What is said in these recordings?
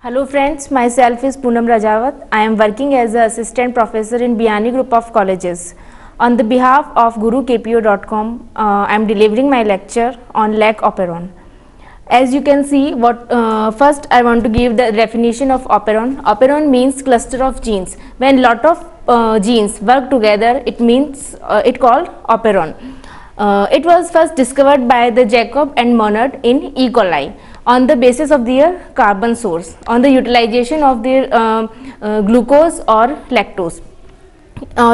Hello friends, myself is Poonam Rajawat. I am working as an assistant professor in Biyani Group of Colleges. On the behalf of GuruKPO.com, I am delivering my lecture on lac operon. As you can see, first I want to give the definition of operon. Operon means cluster of genes. When lot of genes work together, it means it called operon. It was first discovered by the Jacob and Monod in E. coli on the basis of their carbon source, on the utilization of their glucose or lactose.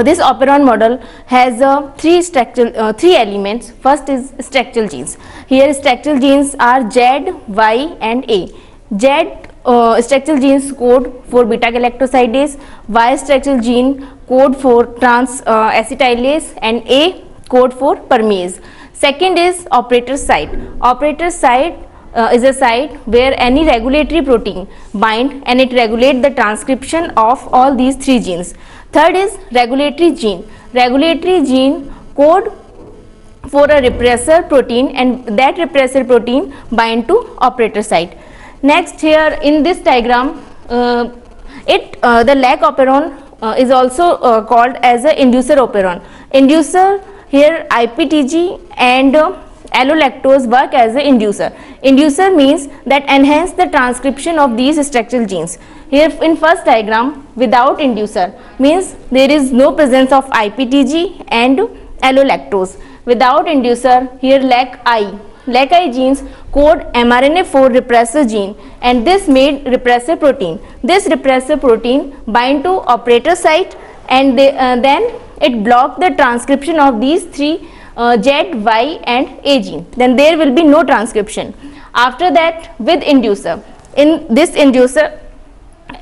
This operon model has three elements. First is structural genes. Here structural genes are Z, Y and A. Z structural genes code for beta galactosidase, Y structural gene code for trans acetylase and A code for permease. Second is operator site. Operator site is a site where any regulatory protein bind and it regulates the transcription of all these three genes. Third is regulatory gene. Regulatory gene code for a repressor protein and that repressor protein bind to operator site. Next, here in this diagram, the lac operon is also called as a inducer operon. Inducer, here IPTG and allolactose work as an inducer. Inducer means that enhance the transcription of these structural genes. Here in first diagram, without inducer means there is no presence of IPTG and allolactose. Without inducer, here lac I genes code mRNA4 repressor gene and this made repressor protein. This repressor protein bind to operator site and then it block the transcription of these three Z, Y and A gene. Then there will be no transcription. After that, with inducer, in this inducer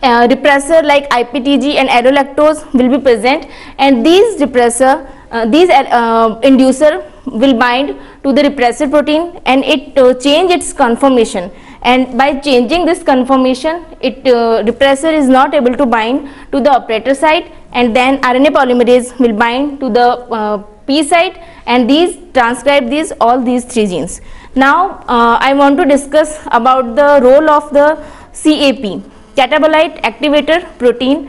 repressor like IPTG and allolactose will be present and these repressor inducer will bind to the repressor protein and it change its conformation, and by changing this conformation repressor is not able to bind to the operator site and then RNA polymerase will bind to the P site and these transcribe all these three genes. Now I want to discuss about the role of the CAP, catabolite activator protein.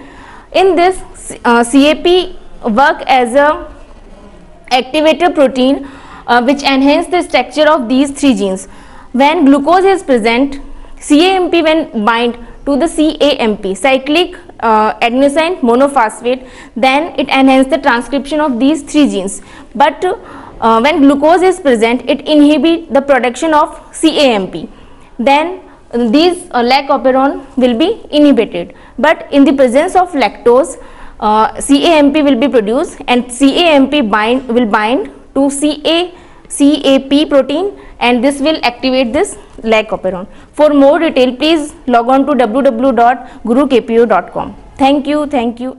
In this CAP work as a activator protein which enhance the structure of these three genes. When glucose is present, CAMP when bind to the CAMP, cyclic adenosine monophosphate, then it enhances the transcription of these three genes. But when glucose is present, it inhibit the production of CAMP. Then these lac operon will be inhibited. But in the presence of lactose, CAMP will be produced and CAMP will bind to CAP protein and this will activate this lac operon. For more detail, please log on to www.gurukpo.com. Thank you and thank you.